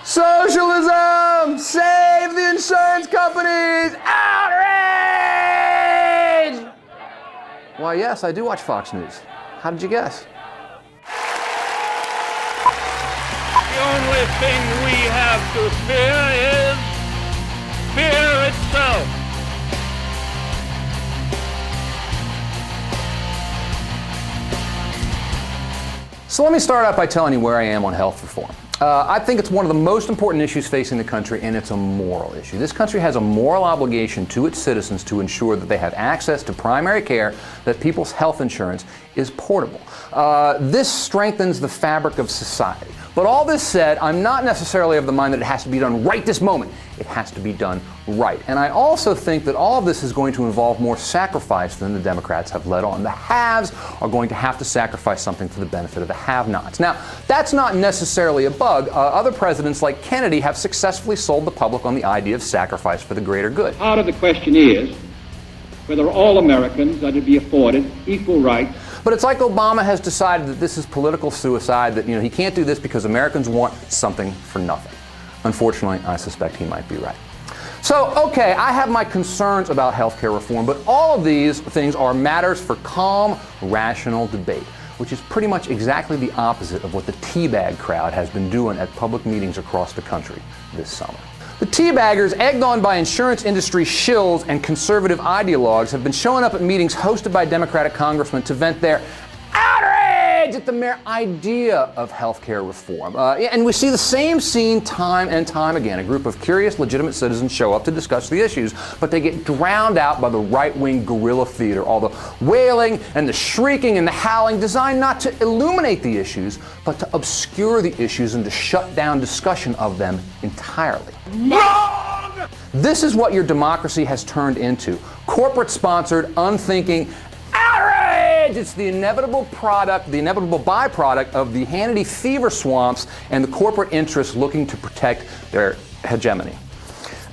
Socialism! Save the insurance companies! Outrage! Why, yes, I do watch Fox News. How did you guess? The only thing we have to fear is fear itself. So let me start out by telling you where I am on health reform. I think it's one of the most important issues facing the country, and it's a moral issue. This country has a moral obligation to its citizens to ensure that they have access to primary care, that people's health insurance is portable. This strengthens the fabric of society. But all this said, I'm not necessarily of the mind that it has to be done right this moment. It has to be done right. And I also think that all of this is going to involve more sacrifice than the Democrats have led on. The haves are going to have to sacrifice something for the benefit of the have-nots. Now, that's not necessarily a bug. Other presidents like Kennedy have successfully sold the public on the idea of sacrifice for the greater good. Part of the question is whether all Americans are to be afforded equal rights. But it's like Obama has decided that this is political suicide, that he can't do this because Americans want something for nothing. Unfortunately, I suspect he might be right. So, okay, I have my concerns about healthcare reform, but all of these things are matters for calm, rational debate, which is pretty much exactly the opposite of what the teabag crowd has been doing at public meetings across the country this summer. The teabaggers, egged on by insurance industry shills and conservative ideologues, have been showing up at meetings hosted by Democratic congressmen to vent their outrage at the mere idea of healthcare reform. And we see the same scene time and time again. A group of curious, legitimate citizens show up to discuss the issues, but they get drowned out by the right-wing guerrilla theater, all the wailing and the shrieking and the howling designed not to illuminate the issues, but to obscure the issues and to shut down discussion of them entirely. Wrong! This is what your democracy has turned into. Corporate-sponsored, unthinking outrage! It's the inevitable product, the inevitable byproduct of the Hannity fever swamps and the corporate interests looking to protect their hegemony.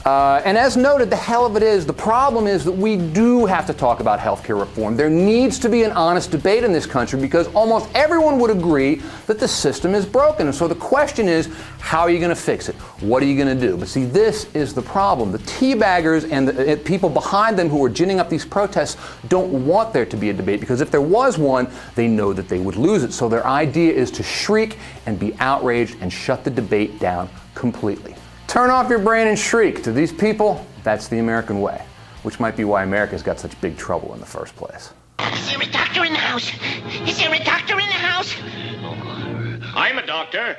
And as noted, the hell of it is, the problem is that we do have to talk about healthcare reform. There needs to be an honest debate in this country because almost everyone would agree that the system is broken. And so the question is, how are you going to fix it? What are you going to do? But see, this is the problem. The teabaggers and the people behind them who are ginning up these protests don't want there to be a debate because if there was one, they know that they would lose it. So their idea is to shriek and be outraged and shut the debate down completely. Turn off your brain and shriek. To these people, that's the American way, which might be why America's got such big trouble in the first place. Is there a doctor in the house? Is there a doctor in the house? I'm a doctor.